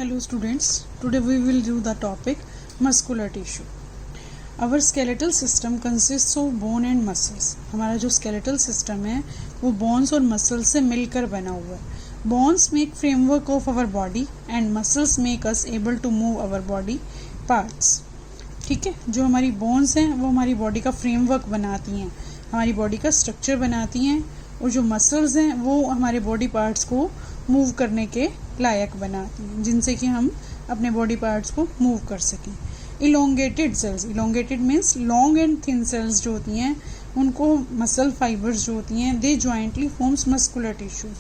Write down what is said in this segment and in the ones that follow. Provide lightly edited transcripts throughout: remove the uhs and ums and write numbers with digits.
Hello students, today we will do the topic muscular tissue. Our skeletal system consists of bone and muscles. हमारा जो skeletal system है वो bones और muscles से मिलकर बना हुआ है. Bones make framework of our body and muscles make us able to move our body parts. ठीक है, जो हमारी bones हैं वो हमारी body का framework बनाती हैं, हमारी body का structure बनाती हैं, और जो मसल्स हैं वो हमारे बॉडी पार्ट्स को मूव करने के लायक बनाती हैं, जिनसे कि हम अपने बॉडी पार्ट्स को मूव कर सकें. Elongated cells, elongated means long and thin cells जो होती हैं उनको मसल फाइबर्स जो होती हैं they jointly forms muscular tissues.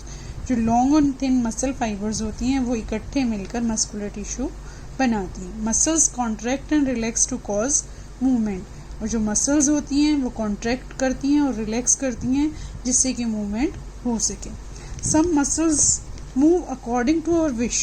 जो long and thin muscle fibres होती हैं वो इकट्ठे मिलकर मस्कुलर टिश्यू बनाती हैं. Muscles contract and relax to cause movement, और जो मसल्स होती हैं वो कॉन्ट्रैक्ट करती हैं और रिलैक्स करती हैं जिससे कि मूवमेंट हो सके. Some muscles move according to our wish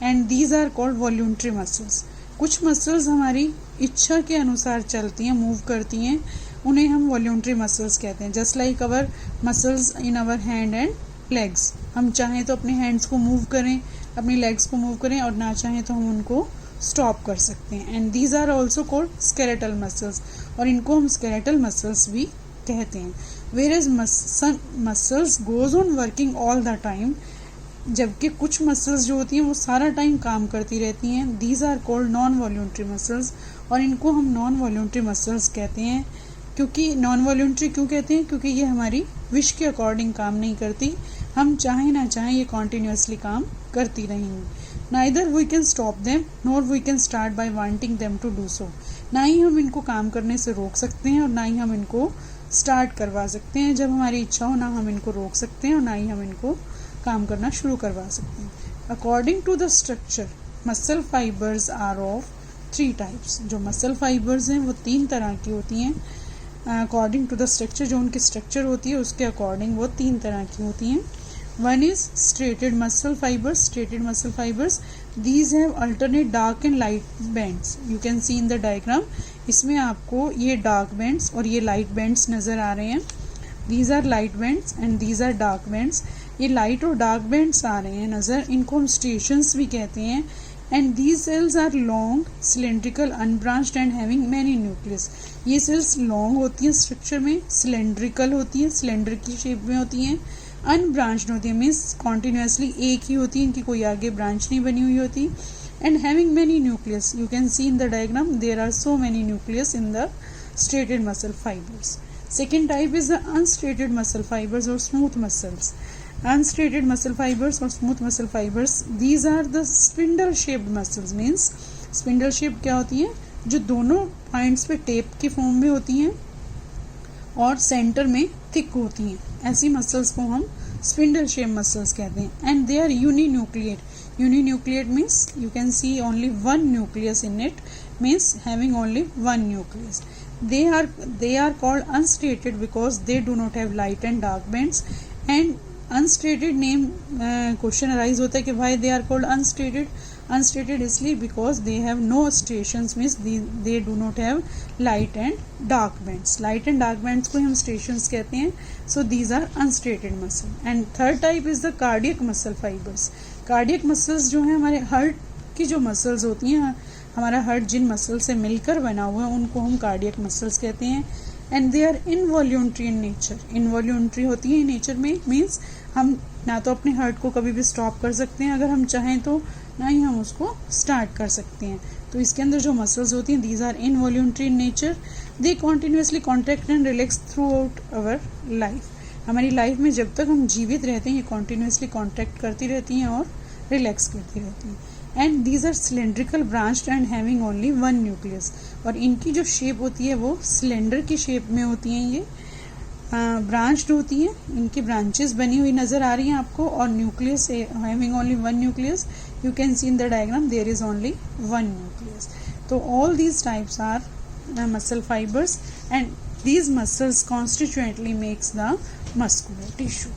and these are called voluntary muscles. कुछ मसल्स हमारी इच्छा के अनुसार चलती हैं, मूव करती हैं, उन्हें हम वॉल्यूंटरी मसल्स कहते हैं. Just like our muscles in our hand and legs. हम चाहें तो अपने हैंड्स को मूव करें, अपनी लेग्स को मूव करें, और ना चाहें तो हम उनको स्टॉप कर सकते हैं. And these are also called skeletal muscles, और इनको हम स्केलेटल मसल्स भी कहते हैं. Where muscles goes on working all the time, जबकि कुछ मसल्स जो होती हैं वो सारा टाइम काम करती रहती हैं. These are called non voluntary muscles, और इनको हम नॉन वॉल्यूंटरी मसल्स कहते हैं. क्योंकि नॉन वॉल्यूंटरी क्यों कहते हैं? क्योंकि ये हमारी विश के अकॉर्डिंग काम नहीं करती, हम चाहें ना चाहें ये कॉन्टिन्यूसली काम करती रहेंगी. Neither we can stop them nor we can start by wanting them to do so. ना ही हम इनको काम करने से रोक सकते हैं और ना ही हम इनको स्टार्ट करवा सकते हैं. जब हमारी इच्छा हो ना हम इनको रोक सकते हैं और ना ही हम इनको काम करना शुरू करवा सकते हैं. According to the structure muscle fibres are of 3 types. जो मसल फाइबर्स हैं वो 3 तरह की होती हैं. अकॉर्डिंग टू द स्ट्रक्चर, जो उनकी स्ट्रक्चर होती है उसके अकॉर्डिंग वो 3 तरह की होती हैं. One is striated muscle fibers. Striated muscle fibers, these have alternate dark and light bands. You can see in the diagram. इसमें आपको ये dark bands और ये light bands नज़र आ रहे हैं. These are light bands and these are dark bands. ये light और dark bands आ रहे हैं नज़र, इनको हम striations भी कहते हैं. And these cells are long, cylindrical, unbranched and having many nucleus. ये cells long होती हैं स्ट्रक्चर में, cylindrical होती हैं, सिलेंडर की शेप में होती हैं, अनब्रांच्ड होती है मीन्स कॉन्टिन्यूसली एक ही होती है, इनकी कोई आगे ब्रांच नहीं बनी हुई होती. And having many nucleus, you can see in the diagram there are so many nucleus in the striated muscle fibres. Second type is the unstriated muscle fibres और smooth muscles. Unstriated muscle fibres और smooth muscle fibres, these are the spindle shaped muscles. Means spindle shape क्या होती है? जो दोनों points पे tape की form में होती हैं और सेंटर में थिक होती हैं, ऐसी मसल्स को हम स्पिंडल शेप मसल्स कहते हैं. And they are uninucleate. Uninucleate means you can see only one nucleus in it, means having only one nucleus. they are called unstriated because they do not have light and dark bands. and unstriated name question arise होता है कि why they are called unstriated. Unstriated इसलिए because they have no striations, means they do not have light and dark bands. Light and dark bands को हम striations कहते हैं. So these are unstriated muscle. And third type is the cardiac muscle fibers. Cardiac muscles जो हैं हमारे heart की जो muscles होती हैं, हमारा हार्ट जिन मसल से मिलकर बना हुआ है उनको हम कार्डियक मसल्स कहते हैं. And they are involuntary in nature. Involuntary होती है नेचर में, मीन्स हम ना तो अपने हार्ट को कभी भी स्टॉप कर सकते हैं अगर हम चाहें तो, ना ही हम उसको स्टार्ट कर सकते हैं. तो इसके अंदर जो मसल्स होती हैं these are involuntary in nature. They continuously contract and relax throughout our life. हमारी लाइफ में जब तक हम जीवित रहते हैं ये कॉन्टिन्यूसली कॉन्ट्रैक्ट करती रहती हैं और रिलैक्स करती रहती हैं. And these are cylindrical branched and having only one nucleus. और इनकी जो शेप होती है वो सिलेंडर की शेप में होती हैं. ये ब्रांच्ड होती हैं, इनकी ब्रांचेस बनी हुई नज़र आ रही हैं आपको, और nucleus having only one nucleus. You can see in the diagram there is only one nucleus. तो all these types are muscle fibres and these muscles constituently makes the muscular tissue.